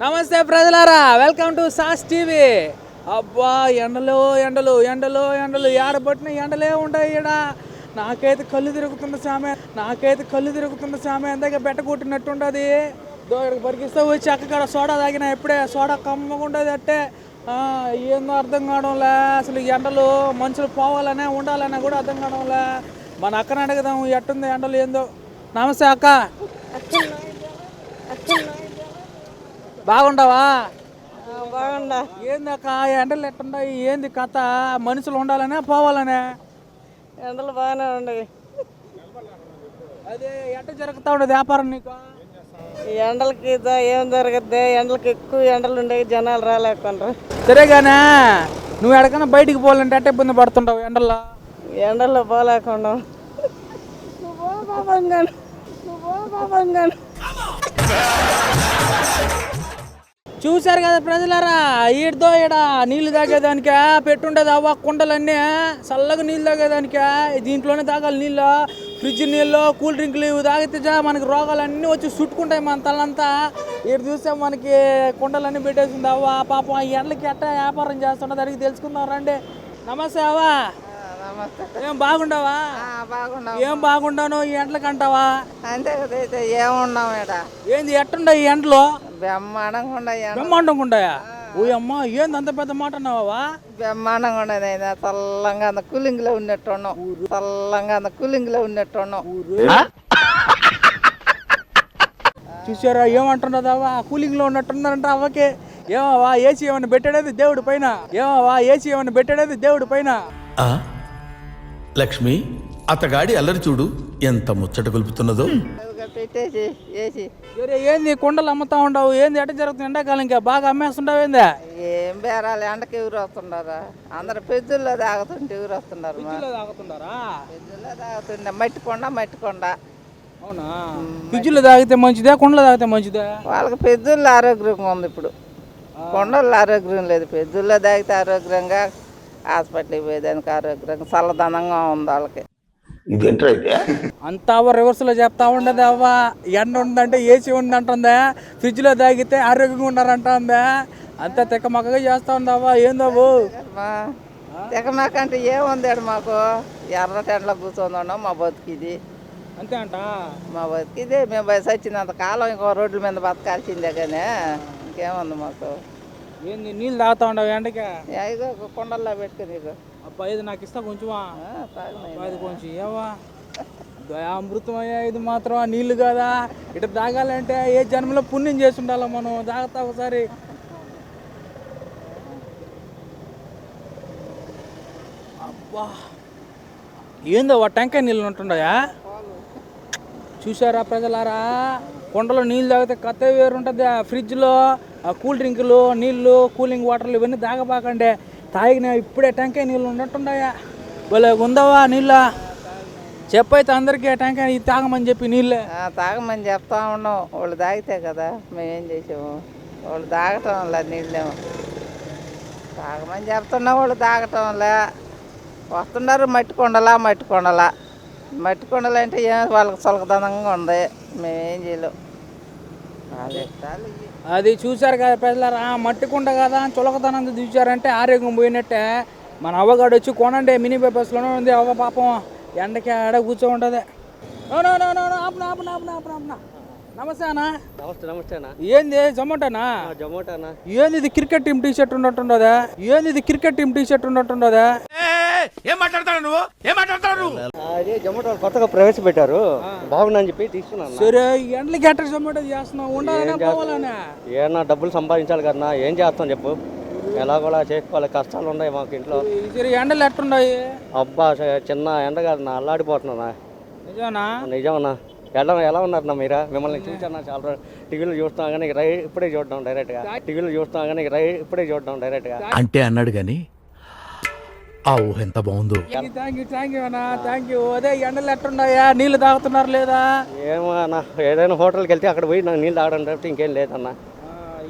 నమస్తే ప్రజలారా, welcome to sauce TV. అబ్బా ఎండలు ఎండలు ఎండలు ఎండలు ఏడబట్టిన ఎండలే ఉంటాయి ఈడ. నాకైతే కళ్ళు తిరుగుతున్న సామె ఎందాక బెట్ట కొట్టినట్టుండదు. ఇక్కడికి పరికిస్తే వచ్చి అక్కడ సోడా తాగిన ఇప్పుడే సోడా కమ్మగా ఉండదు అట్టే. ఏందో అర్థం కావడంలే అసలు. ఎండలు మనుషులు పోవాలనే ఉండాలనే కూడా అర్థం కావడంలే. మన అక్కని అడుగుదాం ఎట్టుంది ఎండలు ఏందో. నమస్తే అక్క, బాగుండవా? బాగుండా. ఏందక్క ఎండలు ఎట్టున్నాయి, ఏంది కథ? మనుషులు ఉండాలనే పోవాలనే? ఎండలు బాగానే ఉండవు. అదే ఎట్ట జరుగుతా ఉండదు వ్యాపారం నీకు? ఈ ఎండలకి ఏం జరగద్ది, ఎండలకి ఎక్కువ ఎండలు ఉండేవి, జనాలు రాలేకుండా. సరేగానే నువ్వు ఎక్కడికైనా బయటికి పోవాలంటే ఎట్ట ఇబ్బంది పడుతుంటావు ఎండల్లో? ఎండల్లో పోలేకుండా చూశారు కదా ప్రజలారా, ఈడతో ఈడ నీళ్ళు తాగేదానికే పెట్టుండేది. అవ్వ కుండలన్నీ చల్లగా నీళ్ళు తాగేదానికే. దీంట్లోనే తాగాలి నీళ్ళు. ఫ్రిడ్జ్ నీళ్ళు, కూల్ డ్రింక్లు ఇవి తాగితే మనకి రోగాలన్నీ వచ్చి చుట్టుకుంటాయి మన తలంతా. ఈడ చూస్తే మనకి కుండలన్నీ పెట్టేసింది అవ్వ. పాపం ఈ ఎండలకి ఎట్ట వ్యాపారం చేస్తున్నది అడిగి తెలుసుకుందాం రండి. నమస్తే అవ్వ, ఏం బాగుండవా? ఏం బాగుండాను ఈ ఎండలకి అంటావా? అంతే కదా, ఏమున్నాం ఇక్కడ. ఏంది ఎట్టుండ ఈ ఎండలో? బ్రహ్మాండంగా ఉండయి. బ్రహ్మాండంగా ఉండయా? ఓ అమ్మ, ఏంది అంత పెద్ద మాట అన్నావా? బ్రహ్మాండంగా ఉండదు అయినా. చల్లంగా అంత కూలింగ్ లో ఉన్నట్టున్నాం. చూసారా ఏమంటున్నది అవ్వ? కూలింగ్ లో ఉన్నట్టున్నారంట అవ్వకే. ఏమవా ఏసీ ఏమన్నా పెట్టాడేది దేవుడి పైన? లక్ష్మి, అతగాడి అల్లరి చూడు ఎంత ముచ్చట గొలుపుతున్నదో. పెట్టేసి వేసి ఏంది కుండలు అమ్ముతా ఉండవు? ఏంది ఎట్ట జరుగుతుంది ఎండాకాలం? ఇంకా బాగా అమ్మేస్తుండవు ఏందా? ఏం బేరాలు, ఎండకి ఎవరు వస్తున్నారా? అందరు పెద్దల్లో తాగుతుంటే ఎవరు వస్తున్నారు? తాగుతున్నారా? పెద్దల్లో తాగుతుండే మట్టి కొండ. అవునా? ఫ్రిడ్జ్లో తాగితే మంచిదే, కుండలో తాగితే మంచిదే? వాళ్ళకి పెద్దల్లో ఆరోగ్యంగా ఉంది. ఇప్పుడు కొండల్లో ఆరోగ్యం లేదు. పెద్దల్లో తాగితే ఆరోగ్యంగా, హాస్పిటల్కి పోయేదానికి ఆరోగ్యంగా, చల్లదనంగా ఉంది వాళ్ళకి. అంతా రివర్స్ లో చెప్తా ఉండదు అవ్వ. ఎండ ఉందంటే ఏసీ ఉందంటుందా, ఫ్రిడ్జ్ లో తాగితే ఆరోగ్యంగా ఉన్నారంటుందా. అంతా తెక్కమక్కగా చేస్తా ఉంది అవ్వ. ఏందవ్వు తెగమాకంటే ఏముంది మాకు? ఎర్ర టెంట్లో కూర్చొని ఉన్నాం. మా బతుకిది అంతే అంట. మా బతుకిదే. మేము వయసు వచ్చినంత కాలం ఇంకో రోడ్ల మీద బతకాల్సిందే కానీ ఇంకేముంది మాకు? ఏంది నీళ్ళు తాగుతా ఉండవు ఎండకి? ఇగో కొండల్లో పెట్టుకుని అబ్బా, ఇది నాకు ఇస్తా కొంచెమా? ఇది కొంచెం ఏవా అమృతమయ్యా. ఇది మాత్రం నీళ్ళు కదా, ఇటు తాగాలంటే ఏ జన్మలో పుణ్యం చేసి ఉండాలి మనం. తాగుతా ఒకసారి. అబ్బా, ఏందో టెంకాయ నీళ్ళు ఉంటుండయా? చూసారా ప్రజలారా, కొండలో నీళ్ళు తాగితే కథ వేరు ఉంటుంది. ఫ్రిడ్జ్లో కూల్ డ్రింకులు, నీళ్ళు, కూలింగ్ వాటర్లు ఇవన్నీ తాగబాకండి. తాగిన ఇప్పుడే టెంకాయ నీళ్ళు ఉన్నట్టున్నాయా? భలే ఉందవా నీళ్ళ. చెప్పైతే అందరికీ టెంకాయ ఇది తాగమని చెప్పి నీళ్ళే తాగమని చెప్తా ఉన్నాం. వాళ్ళు తాగితే కదా మేమేం చేసాము? వాళ్ళు తాగటంలే నీళ్ళేమో. తాగమని చెప్తున్నా, వాళ్ళు తాగటంలే. వస్తున్నారు మట్టి కొండలు అంటే ఏం వాళ్ళకి సులకదనంగా ఉంది. మేమేం చేయలేం. అది చూశారు కదా ప్రజలారా, మట్టి కుండ కదా చులకదనం చూశారంటే ఆరోగ్యం పోయినట్టే. మన అవ్వగాడు వచ్చి కొనండి మినీ బస్సులోనే ఉంది అవ్వ. పాపం ఎండకి ఆడ కూర్చో ఉంటుంది. నమస్తే అన్న. నమస్తే అన్న. ఏంది జొమాటోనా? ఏంది ఇది క్రికెట్ టీం టీ షర్ట్ ఉన్నట్టుండదా? ఏం మాట్లాడతాడు నువ్వు? అదే జొమాటో కొత్తగా ప్రవేశపెట్టారు, బాగుందని చెప్పి తీసుకున్నాను. సరే, ఎండలకి ఎట్ట జొమాటో చేస్తున్నావు? ఉండాలనే పోవాలనే? ఏమన్నా డబ్బులు సంపాదించాలి కదా, ఏం చేస్తాం చెప్పు? ఎలా కూడా చేసుకోవాలి, కష్టాలు ఉన్నాయి మాకు ఇంట్లో. ఎండలు ఎట్టున్నాయి? అబ్బా, చిన్న ఎండ కాదు, ఆలాడిపోతున్నా. నిజమన్నా. ఎలా ఉన్నారన్నా మీరు? మిమ్మల్ని చూసాను చాలా టీవీలో చూస్తాం కానీ ఇప్పుడే చూడడం డైరెక్ట్గా. అంటే అన్నాడు గాని ఆ ఊహ ఎంత బాగుందో. Thank you. అదే ఎండలు ఎట్టున్నాయా? నీళ్ళు తాగుతున్నారు లేదా? ఏమో అన్న, ఏదైనా హోటల్కి వెళ్తే అక్కడ పోయి నాకు నీళ్ళు తాగడం తప్పితే ఇంకేం లేదన్నా.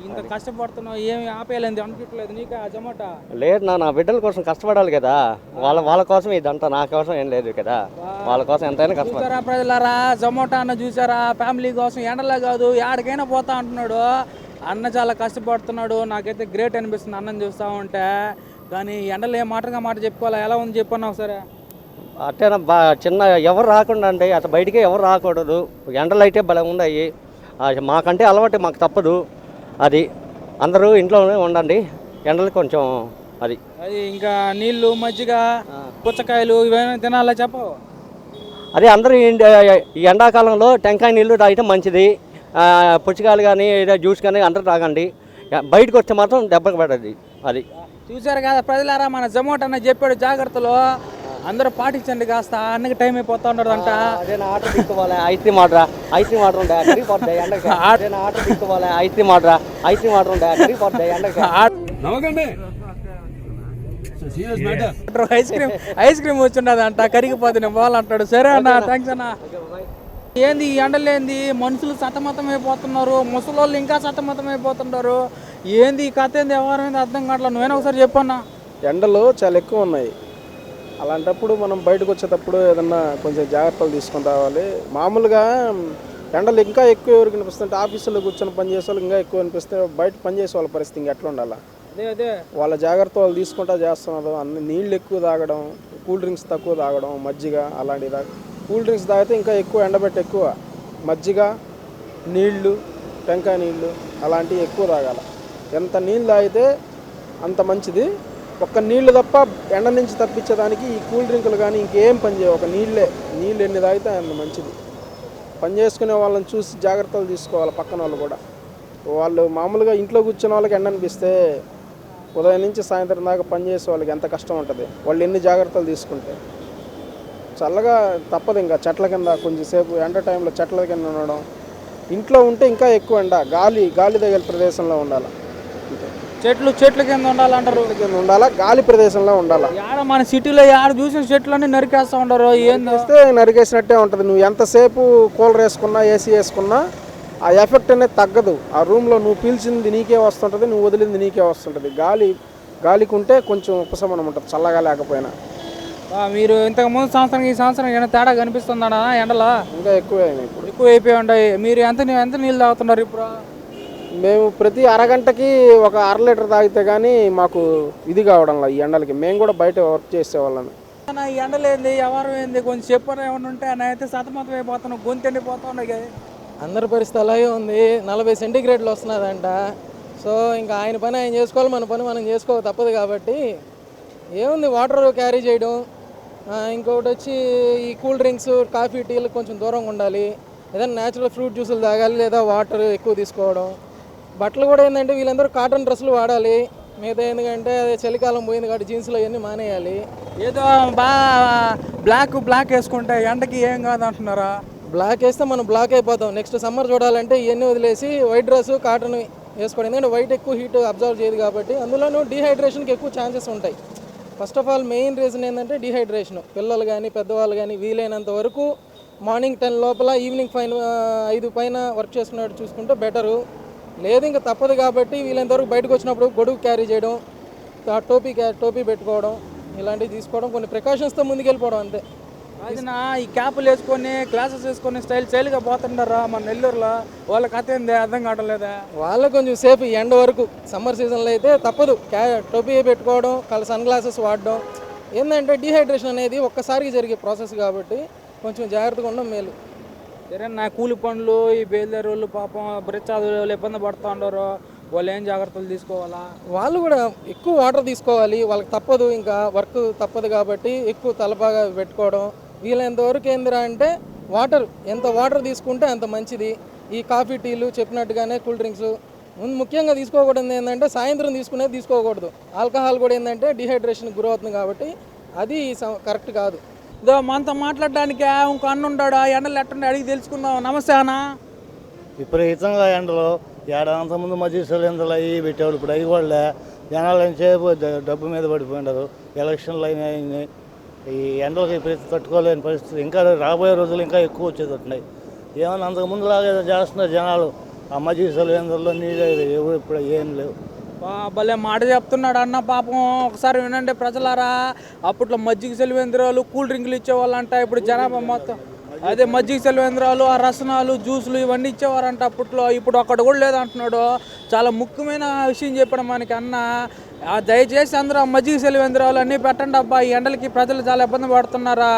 ఇంత కష్టపడుతున్నావు, ఏమి ఆపేయాలి అనిపించలేదు నీకు ఆ జొమాటో? లేదు నా బిడ్డల కోసం కష్టపడాలి కదా, వాళ్ళ కోసం ఇదంతా, నా కోసం ఏం లేదు కదా, వాళ్ళ కోసం ఎంతైనా కష్టపడాలి. ప్రజలారా, జొమాటో అన్న చూసారా? ఫ్యామిలీ కోసం ఎండలే కాదు ఎక్కడికైనా పోతా అంటున్నాడు. అన్న చాలా కష్టపడుతున్నాడు. నాకైతే గ్రేట్ అనిపిస్తుంది అన్నం చూస్తూ ఉంటే. కానీ ఎండలు ఏ మాటగా మాట చెప్పుకోవాలా, ఎలా ఉంది చెప్పన్నా ఒకసారి. అట్టేనా చిన్న ఎవరు రాకుండా అండి, అసలు బయటికే ఎవరు రాకూడదు. ఎండలు అయితే భలే ఉన్నాయి. మాకంటే అలవాటు, మాకు తప్పదు. అది అందరూ ఇంట్లోనే ఉండండి, ఎండలు కొంచెం అది ఇంకా నీళ్ళు, మజ్జిగ, పుచ్చకాయలు ఇవన్నీ తినాలా చెప్పవు. అదే అందరూ ఈ ఎండాకాలంలో టెంకాయ నీళ్ళు తాగితే మంచిది. పుచ్చకాయలు కానీ ఏదో జ్యూస్ కానీ అందరూ తాగండి. బయటకు వస్తే మాత్రం దెబ్బకి పడద్ది. అది చూసారు కదా ప్రజలారా, మన జొమాటో అన్న చెప్పాడు జాగ్రత్తలు, అందరూ పాటించండి. కాస్త అన్నకి టైం అయిపోతా ఉండదంట. అదే ఆటో తీసుకోవాలి, ఐస్ క్రీమ్ ఆర్డరా, ఐస్ క్రీమ్ ఆర్డర్ ఉండే కరిగిపోతాయి ఎండకి. అదే ఆటో తీసుకోవాలి, ఐస్ క్రీమ్ ఆర్డరా, ఐస్ క్రీమ్ ఆర్డర్ ఉండే కరిగిపోతాయి ఎండకి. ఐస్ క్రీమ్ వచ్చిండదంట, కరిగిపోతే నేను పోవాలంటాడు. సరే అన్న, థ్యాంక్స్ అన్న. ఏంది ఈ ఎండలేంది, మనుషులు సతమతం అయిపోతున్నారు, ముసలోళ్ళు ఇంకా సతమతం అయిపోతున్నారు. ఏంది ఈ కథ, ఏంది వ్యవహారం ఏంది అర్థం కావట్లేదు. నువ్వేనా ఒకసారి చెప్పన్నా. ఎండలు చాలా ఎక్కువ ఉన్నాయి. అలాంటప్పుడు మనం బయటకు వచ్చేటప్పుడు ఏదన్నా కొంచెం జాగ్రత్తలు తీసుకొని రావాలి. మామూలుగా ఎండలు ఇంకా ఎక్కువ ఎవరికి అనిపిస్తుంటే ఆఫీసులో కూర్చొని పనిచేసే వాళ్ళకి ఇంకా ఎక్కువ అనిపిస్తే బయట పనిచేసే వాళ్ళ పరిస్థితి ఇంకా ఎట్లా ఉండాలి. అదే వాళ్ళ జాగ్రత్త వాళ్ళు తీసుకుంటా చేస్తున్నారు. అన్ని నీళ్ళు ఎక్కువ తాగడం, కూల్ డ్రింక్స్ తక్కువ తాగడం, మజ్జిగ అలాంటివి కూల్ డ్రింక్స్ తాగితే ఇంకా ఎక్కువ ఎండబెట్టి ఎక్కువ మజ్జిగ, నీళ్ళు, టెంకాయ నీళ్ళు అలాంటివి ఎక్కువ తాగాలి. ఎంత నీళ్ళు తాగితే అంత మంచిది. ఒక్క నీళ్ళు తప్ప ఎండ నుంచి తప్పించేదానికి ఈ కూల్ డ్రింకులు కానీ ఇంకేం పని చేయవు. ఒక నీళ్ళు ఎన్ని తాగితే అంత మంచిది. పని చేసుకునే వాళ్ళని చూసి జాగ్రత్తలు తీసుకోవాలి. పక్కన వాళ్ళు కూడా, వాళ్ళు మామూలుగా ఇంట్లో కూర్చున్న వాళ్ళకి ఎండ అనిపిస్తే ఉదయం నుంచి సాయంత్రం దాకా పనిచేసే వాళ్ళకి ఎంత కష్టం ఉంటుంది. వాళ్ళు ఎన్ని జాగ్రత్తలు తీసుకుంటే చల్లగా తప్పదు. ఇంకా చెట్ల కింద కొంచెంసేపు ఎండ టైంలో చెట్ల కింద ఉండడం. ఇంట్లో ఉంటే ఇంకా ఎక్కువ ఎండ, గాలి తగిలే ప్రదేశంలో ఉండాలి. చెట్ల కింద ఉండాలంటారు. కింద ఉండాలా, గాలి ప్రదేశంలో ఉండాలా. ఆడ మన సిటీలో ఆడ చూసిన చెట్లన్నీ నరికేస్తూ ఉంటారు. ఏం చేస్తే నరికేసినట్టే ఉంటుంది. నువ్వు ఎంతసేపు కూలర్ వేసుకున్నా, ఏసీ వేసుకున్నా ఆ ఎఫెక్ట్ అనేది తగ్గదు. ఆ రూమ్లో నువ్వు పీల్చింది నీకే వస్తుంటుంది, నువ్వు వదిలింది నీకే వస్తుంటుంది. గాలికి ఉంటే కొంచెం ఉపశమనం ఉంటుంది, చల్లగా లేకపోయినా. మీరు ఇంతకుముందు సంవత్సరం ఈ సంవత్సరం ఏమైనా తేడా కనిపిస్తుందా ఎండలో? ఇంకా ఎక్కువే ఇప్పుడు, ఎక్కువ అయిపోయి ఉంటాయి. మీరు ఎంత నీళ్ళు తాగుతున్నారు ఇప్పుడు? మేము ప్రతి అరగంటకి ఒక 1/2 లీటర్ తాగితే కానీ మాకు ఇది కావడంలా ఈ ఎండలకి. మేము కూడా బయట వర్క్ చేసేవాళ్ళం. ఈ ఎండలేంది, ఎవరు ఏంది కొంచెం చెప్పని ఏమైనా ఉంటే నేనైతే సతమతం అయిపోతాను, గొంతు ఎండిపోతా ఉన్నాయి. అందరి పరిస్థితి అలాగే ఉంది. 40 సెంటీగ్రేడ్లు వస్తున్నదంట. సో ఇంకా ఆయన పని ఆయన చేసుకోవాలి, మన పని మనం చేసుకోవాలి, తప్పదు. కాబట్టి ఏముంది, వాటర్ క్యారీ చేయడం, ఇంకొకటి వచ్చి ఈ కూల్ డ్రింక్స్, కాఫీ, టీలు కొంచెం దూరంగా ఉండాలి. ఏదైనా న్యాచురల్ ఫ్రూట్ జ్యూసులు తాగాలి, లేదా వాటర్ ఎక్కువ తీసుకోవడం. బట్టలు కూడా ఏంటంటే వీళ్ళందరూ కాటన్ డ్రెస్సులు వాడాలి. మిగతా ఎందుకంటే అదే చలికాలం పోయింది కాబట్టి జీన్స్లో అవన్నీ మానేయాలి. ఏదో బ్లాక్ వేసుకుంటే ఎండకి ఏం కాదు అంటున్నారా? బ్లాక్ వేస్తే మనం బ్లాక్ అయిపోతాం. నెక్స్ట్ సమ్మర్ చూడాలంటే ఇవన్నీ వదిలేసి వైట్ డ్రెస్, కాటన్ వేసుకోవడం. ఎందుకంటే వైట్ ఎక్కువ హీట్ అబ్జర్వ్ చేయదు కాబట్టి. అందులోనూ డీహైడ్రేషన్కి ఎక్కువ ఛాన్సెస్ ఉంటాయి. First of all main reason ఏంటంటే డీహైడ్రేషన్. పిల్లలు కానీ పెద్దవాళ్ళు కానీ వీలైనంత వరకు మార్నింగ్ 10 లోపల, ఈవినింగ్ 5 పైన వర్క్ చేసుకున్నట్టు చూసుకుంటే బెటరు. లేదు ఇంకా తప్పదు కాబట్టి వీళ్ళంతవరకు బయటకు వచ్చినప్పుడు గొడుగు క్యారీ చేయడం, టోపీ పెట్టుకోవడం, ఇలాంటివి తీసుకోవడం, కొన్ని ప్రికాషన్స్తో ముందుకెళ్ళిపోవడం అంతే. అదినా ఈ క్యాపులు వేసుకొని గ్లాసెస్ వేసుకొని స్టైల్గా పోతుంటారా మన నెల్లూరులో? వాళ్ళ కథ ఏంది అర్థం కావట్లేదా? వాళ్ళకి కొంచెం సేఫ్ ఎండ వరకు. సమ్మర్ సీజన్లో అయితే తప్పదు, టోపీ పెట్టుకోవడం, సన్ గ్లాసెస్ వాడడం. ఏంటంటే డీహైడ్రేషన్ అనేది ఒక్కసారికి జరిగే ప్రాసెస్ కాబట్టి కొంచెం జాగ్రత్తగా ఉండడం మేలు. సరే, నా కూలి పనులు ఈ బేల్దారి వాళ్ళు పాపం బ్రిచ్చాదులు ఇబ్బంది పడుతూ ఉండరు, వాళ్ళు ఏం జాగ్రత్తలు తీసుకోవాలా? వాళ్ళు కూడా ఎక్కువ వాటర్ తీసుకోవాలి. వాళ్ళకి తప్పదు, ఇంకా వర్క్ తప్పదు కాబట్టి ఎక్కువ తలపాగా పెట్టుకోవడం. వీళ్ళంతవరకు ఏందిరా అంటే వాటర్, ఎంత వాటర్ తీసుకుంటే అంత మంచిది. ఈ కాఫీ, టీలు చెప్పినట్టుగానే కూల్ డ్రింక్స్ ముఖ్యంగా తీసుకోకూడదు. ఏంటంటే సాయంత్రం తీసుకునేది తీసుకోకూడదు. ఆల్కహాల్ కూడా ఏంటంటే డిహైడ్రేషన్కి గురవుతుంది కాబట్టి అది కరెక్ట్ కాదు. ఇదో మనతో మాట్లాడడానికి ఇంకో అన్న ఉన్నాడు, ఎండలు ఎట్టుండే అడిగి తెలుసుకుందాం. నమస్తే అన్న. విపరీతంగా ఎండలు అంతకుముందు మధ్య సిలిండర్లు అవి పెట్టేవాళ్ళు, ఇప్పుడు అవి కూడా జనాలు ఎంతసేపు డబ్బు మీద పడిపోయినారు. ఎలక్షన్లు అయినాయి. ఈ ఎండలకు విపరీతం తట్టుకోలేని పరిస్థితి. ఇంకా రాబోయే రోజులు ఇంకా ఎక్కువ వచ్చేది ఉన్నాయి. ఏమన్నా అంతకుముందు లాగా చేస్తున్నారు జనాలు. ఆ మధ్య సిలిండర్లో నీళ్ళు ఎవరు ఇప్పుడు ఏం లేవు. భలే మాట చెప్తున్నాడు అన్న పాపం. ఒకసారి వినండి ప్రజలారా, అప్పట్లో మజ్జిగ సిలిండర్లు, కూల్ డ్రింకులు ఇచ్చేవాళ్ళు అంట. ఇప్పుడు జనాభా మొత్తం అదే మజ్జిగ సెలవేంద్రాలు, ఆ రసనాలు, జ్యూసులు ఇవన్నీ ఇచ్చేవారంట అప్పట్లో. ఇప్పుడు అక్కడ కూడా లేదంటున్నాడు. చాలా ముఖ్యమైన విషయం చెప్పడం మనకి అన్న. దయచేసి అందరూ ఆ మజ్జిగ సెలవేంద్రాలు అన్నీ పెట్టండి అబ్బా. ఈ ఎండలకి ప్రజలు చాలా ఇబ్బంది పడుతున్నారా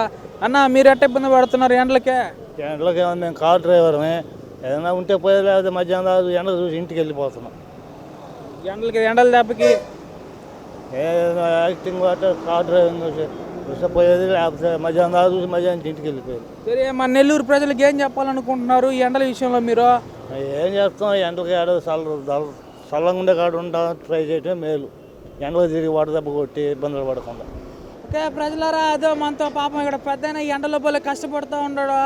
అన్న? మీరు ఎట్ట ఇబ్బంది పడుతున్నారు ఎండలకే? ఎండలకి ఏమన్నా మేము కార్ డ్రైవర్మే, ఏదైనా ఉంటే పోయేది, లేకపోతే మధ్యాహ్నం దాకా ఎండ చూసి ఇంటికి వెళ్ళిపోతున్నాం. ఎండల దెబ్బకి ఏదైనా యాక్టింగ్ వాటర్ కార్ డ్రైవింగ్ చూస్తే పోయేది, లేకపోతే మధ్యాహ్నం దాకా చూసి మధ్యాహ్నం ఇంటికి వెళ్ళిపోయేది. సరే, మన నెల్లూరు ప్రజలకు ఏం చెప్పాలనుకుంటున్నారు ఈ ఎండల విషయంలో మీరు? ఏం చేస్తాం, ఎండలకి ఆడ చల్లంగా ఉండే కాడ ఉంటా ట్రై చేయటం మేలు. ఎండలు తిరిగి వడదెబ్బ కొట్టి ఇబ్బందులు పడకుండా. ఓకే ప్రజలారా, అదో మనతో పాపం ఇక్కడ పెద్ద ఎండలో పోలే కష్టపడుతూ ఉన్నాడు.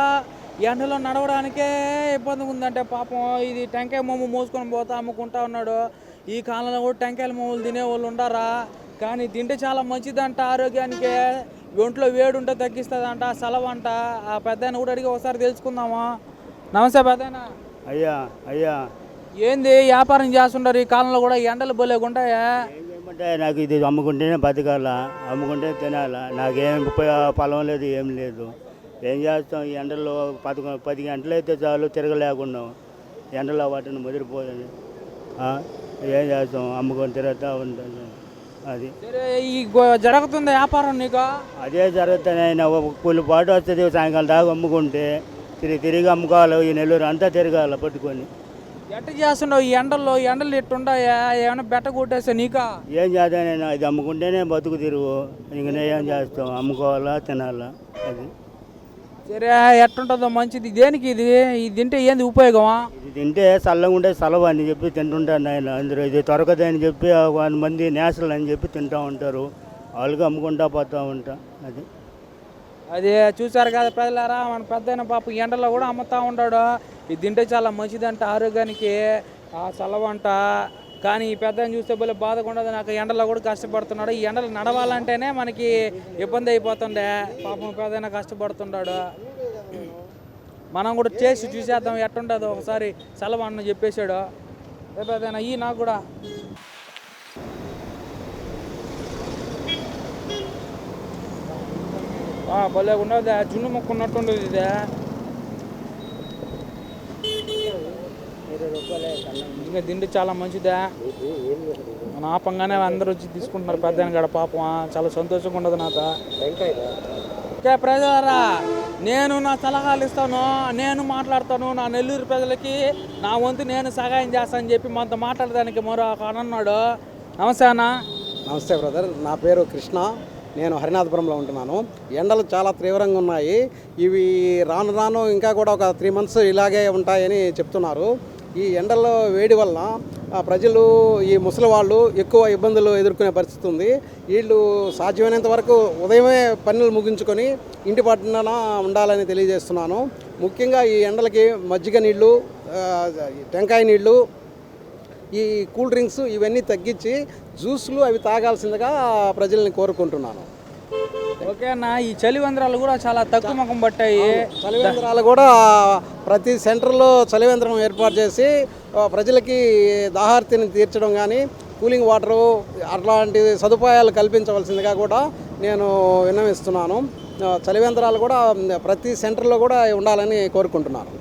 ఎండలో నడవడానికే ఇబ్బందిగా ఉందంటే పాపం. ఇది టెంకాయ మొమ్ము మోసుకొని పోతా అమ్ముకుంటా ఉన్నాడు. ఈ కాలంలో కూడా టెంకాయల మొమ్ములు తినేవాళ్ళు ఉండారా, కానీ తింటే చాలా మంచిదంట ఆరోగ్యానికి. ఒంట్లో వేడి ఉంటే తగ్గిస్తుందంట, సెలవంట. ఆ పెద్ద కూడా అడిగి ఒకసారి తెలుసుకుందామా. నమస్తే పెద్దనా. అయ్యా ఏంది వ్యాపారం చేస్తుంటారు ఈ కాలంలో కూడా ఎండలు పోలేకుంటాయా? ఏమంటే నాకు ఇది అమ్ముకుంటేనే బతకాలా, అమ్ముకుంటే తినాలా, నాకేం పొలం లేదు, ఏం లేదు. ఏం చేస్తాం, ఈ ఎండల్లో 10 గంటలు అయితే చాలు తిరగలేకుండా. ఎండలో వాటిని ముదిరిపోతుంది. ఏం చేస్తాం, అమ్ముకొని తిరుగుతూ ఉంటాను. అది ఈ జరుగుతుంది వ్యాపారం నీకు? అదే జరుగుతుంది. అయినా కూలి పాటు వస్తుంది, సాయంకాలం దాకా అమ్ముకుంటే తిరిగి అమ్ముకోవాలి. ఈ నెల్లూరు అంతా తిరగాలి పట్టుకొని. ఎట్ట చేస్తున్నావు ఈ ఎండల్లో? ఎండలు ఎట్టుండయా? ఏమైనా బెట్ట కొట్టేస్తా నీకా? ఏం చేద్దాం, నేను ఇది అమ్ముకుంటేనే బతుకు తిరుగు. ఇంక ఏం చేస్తాం, అమ్ముకోవాలా, తినాలా. అది సరే, ఎట్టుంటుందో మంచిది. దేనికి ఇది తింటే ఏంది ఉపయోగమా? ఇది తింటే చల్లగా ఉంటే చలవ అని చెప్పి తింటుంటాను ఆయన. అందరూ ఇది దొరకదని చెప్పి 1 మంది నేసలు అని చెప్పి తింటూ ఉంటారు. వాళ్ళకి అమ్ముకుంటా పోతూ ఉంటా. అది అది చూసారు కదా ప్రజలారా, మన పెద్ద పాప ఎండలో కూడా అమ్ముతూ ఉంటాడు. ఇది తింటే చాలా మంచిదంట ఆరోగ్యానికి, చల్లవంట. కానీ ఈ పెద్దని చూస్తే భలే బాధగా ఉండదు. నాకు ఎండలో కూడా కష్టపడుతున్నాడు. ఈ ఎండలు నడవాలంటేనే మనకి ఇబ్బంది అయిపోతుండే. పాపం పెద్దైనా కష్టపడుతున్నాడు. మనం కూడా చేసి చూసేద్దాం ఎట్టుండదో ఒకసారి. చలవ అన్న చెప్పేశాడు. పెద్దైనా ఈ నాకు కూడా భలే ఉండదు. జున్ను మొక్క ఉన్నట్టుండదు ఇదే. 20 రూపాయలే. ఇంకా తిండి చాలా మంచిదే. మన ఆపంగానే అందరూ వచ్చి తీసుకుంటున్నారు పెద్ద గడ. పాపం చాలా సంతోషంగా ఉండదు నాకు. ఓకే ప్రజలారా, నేను నా సలహాలు ఇస్తాను, నేను మాట్లాడతాను. నా నెల్లూరు ప్రజలకి నా వంతు నేను సహాయం చేస్తానని చెప్పి మనతో మాట్లాడడానికి మరో అన్నాడు. నమస్తే అన్న. నమస్తే బ్రదర్, నా పేరు కృష్ణ. నేను హరినాథపురంలో ఉంటున్నాను. ఎండలు చాలా తీవ్రంగా ఉన్నాయి. ఇవి రాను రాను ఇంకా కూడా ఒక 3 months ఇలాగే ఉంటాయని చెప్తున్నారు. ఈ ఎండల్లో వేడి వల్ల ప్రజలు, ఈ ముసలి వాళ్ళు ఎక్కువ ఇబ్బందులు ఎదుర్కొనే పరిస్థితి ఉంది. వీళ్ళు సాధ్యమైనంత వరకు ఉదయమే పనులు ముగించుకొని ఇంటి పట్టున ఉండాలని తెలియజేస్తున్నాను. ముఖ్యంగా ఈ ఎండలకి మజ్జిగ నీళ్ళు, టెంకాయ నీళ్ళు, ఈ కూల్ డ్రింక్స్ ఇవన్నీ తగ్గించి జ్యూస్లు అవి తాగాల్సిందిగా ప్రజల్ని కోరుకుంటున్నాను. ఓకే అన్న, ఈ చలివేంద్రాలు కూడా చాలా తక్కువ ముఖం పట్టాయి. చలివేంద్రాలు కూడా ప్రతి సెంటర్లో చలివేంద్రం ఏర్పాటు చేసి ప్రజలకి దాహార్తిని తీర్చడం కానీ, కూలింగ్ వాటరు అట్లాంటి సదుపాయాలు కల్పించవలసిందిగా కూడా నేను విన్నవిస్తున్నాను. చలివేంద్రాలు కూడా ప్రతి సెంటర్లో కూడా ఉండాలని కోరుకుంటున్నాను.